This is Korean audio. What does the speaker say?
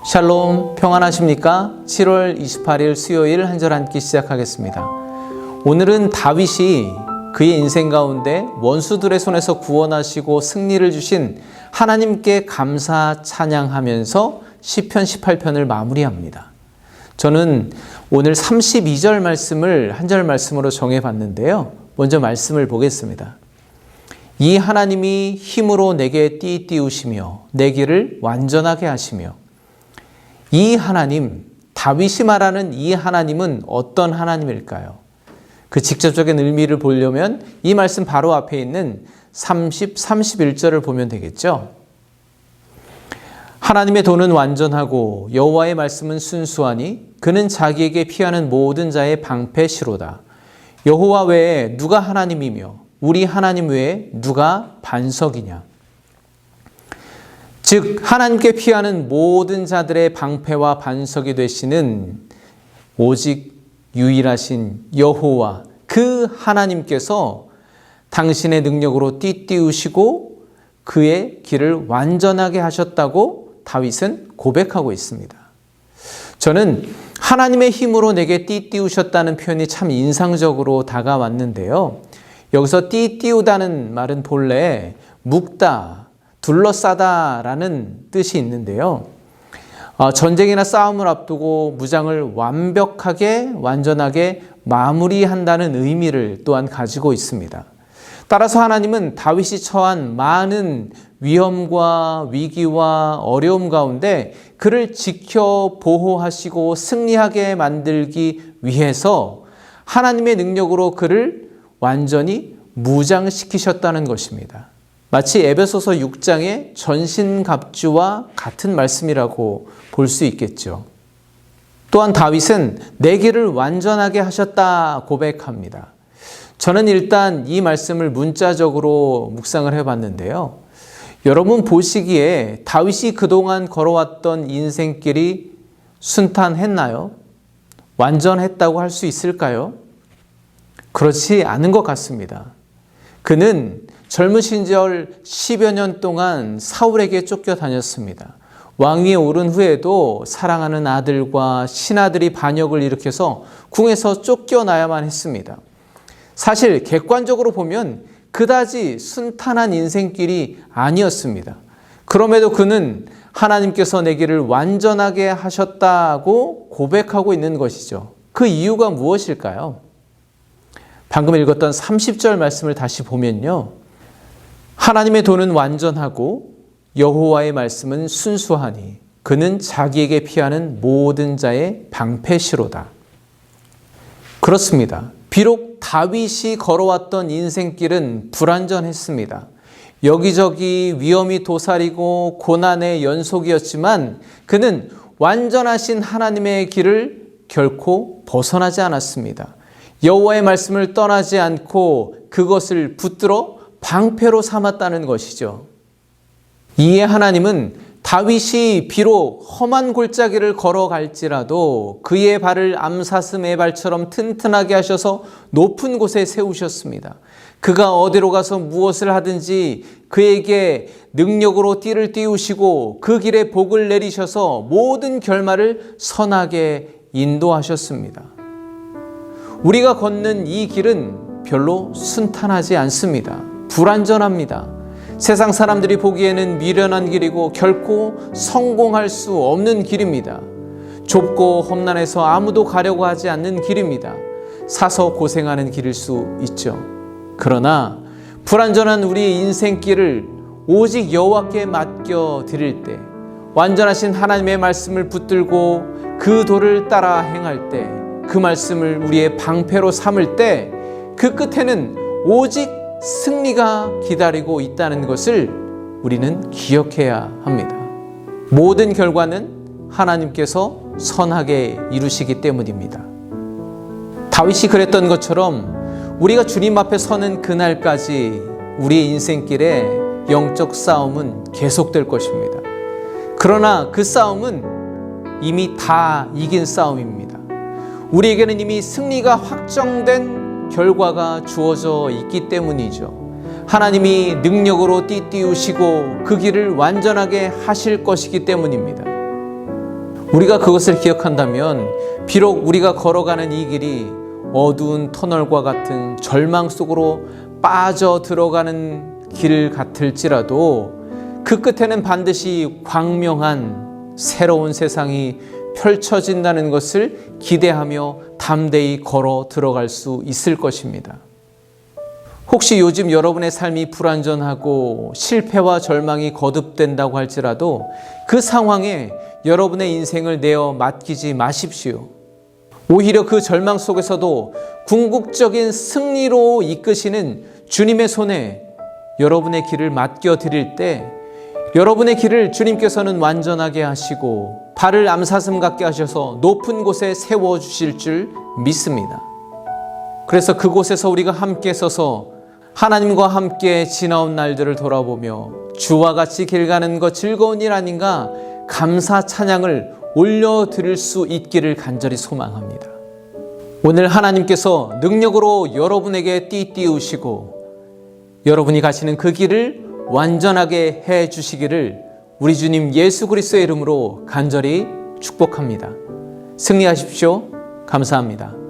샬롬, 평안하십니까? 7월 28일 수요일 한 절 한 끼 시작하겠습니다. 오늘은 다윗이 그의 인생 가운데 원수들의 손에서 구원하시고 승리를 주신 하나님께 감사 찬양하면서 시편 18편을 마무리합니다. 저는 오늘 32절 말씀을 한 절 말씀으로 정해봤는데요. 먼저 말씀을 보겠습니다. 이 하나님이 힘으로 내게 띠띠우시며 내 길을 완전하게 하시며. 이 하나님, 다윗이 말하는 이 하나님은 어떤 하나님일까요? 그 직접적인 의미를 보려면 이 말씀 바로 앞에 있는 30, 31절을 보면 되겠죠. 하나님의 도는 완전하고 여호와의 말씀은 순수하니 그는 자기에게 피하는 모든 자의 방패시로다. 여호와 외에 누가 하나님이며 우리 하나님 외에 누가 반석이냐. 즉 하나님께 피하는 모든 자들의 방패와 반석이 되시는 오직 유일하신 여호와 그 하나님께서 당신의 능력으로 띠띠우시고 그의 길을 완전하게 하셨다고 다윗은 고백하고 있습니다. 저는 하나님의 힘으로 내게 띠띠우셨다는 표현이 참 인상적으로 다가왔는데요. 여기서 띠띠우다는 말은 본래 묶다, 둘러싸다라는 뜻이 있는데요. 전쟁이나 싸움을 앞두고 무장을 완벽하게 완전하게 마무리한다는 의미를 또한 가지고 있습니다. 따라서 하나님은 다윗이 처한 많은 위험과 위기와 어려움 가운데 그를 지켜 보호하시고 승리하게 만들기 위해서 하나님의 능력으로 그를 완전히 무장시키셨다는 것입니다. 마치 에베소서 6장의 전신갑주와 같은 말씀이라고 볼 수 있겠죠. 또한 다윗은 내 길을 완전하게 하셨다 고백합니다. 저는 일단 이 말씀을 문자적으로 묵상을 해봤는데요. 여러분 보시기에 다윗이 그동안 걸어왔던 인생길이 순탄했나요? 완전했다고 할 수 있을까요? 그렇지 않은 것 같습니다. 그는 젊은 시절 10여 년 동안 사울에게 쫓겨다녔습니다. 왕위에 오른 후에도 사랑하는 아들과 신하들이 반역을 일으켜서 궁에서 쫓겨나야만 했습니다. 사실 객관적으로 보면 그다지 순탄한 인생길이 아니었습니다. 그럼에도 그는 하나님께서 내 길을 완전하게 하셨다고 고백하고 있는 것이죠. 그 이유가 무엇일까요? 방금 읽었던 30절 말씀을 다시 보면요. 하나님의 도는 완전하고 여호와의 말씀은 순수하니 그는 자기에게 피하는 모든 자의 방패시로다. 그렇습니다. 비록 다윗이 걸어왔던 인생길은 불완전했습니다. 여기저기 위험이 도사리고 고난의 연속이었지만 그는 완전하신 하나님의 길을 결코 벗어나지 않았습니다. 여호와의 말씀을 떠나지 않고 그것을 붙들어 방패로 삼았다는 것이죠. 이에 하나님은 다윗이 비록 험한 골짜기를 걸어갈지라도 그의 발을 암사슴의 발처럼 튼튼하게 하셔서 높은 곳에 세우셨습니다. 그가 어디로 가서 무엇을 하든지 그에게 능력으로 띠를 띄우시고 그 길에 복을 내리셔서 모든 결말을 선하게 인도하셨습니다. 우리가 걷는 이 길은 별로 순탄하지 않습니다. 불완전합니다. 세상 사람들이 보기에는 미련한 길이고 결코 성공할 수 없는 길입니다. 좁고 험난해서 아무도 가려고 하지 않는 길입니다. 사서 고생하는 길일 수 있죠. 그러나 불완전한 우리의 인생길을 오직 여호와께 맡겨 드릴 때, 완전하신 하나님의 말씀을 붙들고 그 도를 따라 행할 때, 그 말씀을 우리의 방패로 삼을 때 그 끝에는 오직 승리가 기다리고 있다는 것을 우리는 기억해야 합니다. 모든 결과는 하나님께서 선하게 이루시기 때문입니다. 다윗이 그랬던 것처럼 우리가 주님 앞에 서는 그날까지 우리의 인생길에 영적 싸움은 계속될 것입니다. 그러나 그 싸움은 이미 다 이긴 싸움입니다. 우리에게는 이미 승리가 확정된 결과가 주어져 있기 때문이죠. 하나님이 능력으로 띠띠우시고 그 길을 완전하게 하실 것이기 때문입니다. 우리가 그것을 기억한다면 비록 우리가 걸어가는 이 길이 어두운 터널과 같은 절망 속으로 빠져 들어가는 길 같을지라도 그 끝에는 반드시 광명한 새로운 세상이 펼쳐진다는 것을 기대하며 담대히 걸어 들어갈 수 있을 것입니다. 혹시 요즘 여러분의 삶이 불완전하고 실패와 절망이 거듭된다고 할지라도 그 상황에 여러분의 인생을 내어 맡기지 마십시오. 오히려 그 절망 속에서도 궁극적인 승리로 이끄시는 주님의 손에 여러분의 길을 맡겨드릴 때 여러분의 길을 주님께서는 완전하게 하시고 발을 암사슴 같게 하셔서 높은 곳에 세워주실 줄 믿습니다. 그래서 그곳에서 우리가 함께 서서 하나님과 함께 지나온 날들을 돌아보며 주와 같이 길 가는 것 즐거운 일 아닌가 감사 찬양을 올려드릴 수 있기를 간절히 소망합니다. 오늘 하나님께서 능력으로 여러분에게 띠띠우시고 여러분이 가시는 그 길을 완전하게 해 주시기를 우리 주님 예수 그리스도의 이름으로 간절히 축복합니다. 승리하십시오. 감사합니다.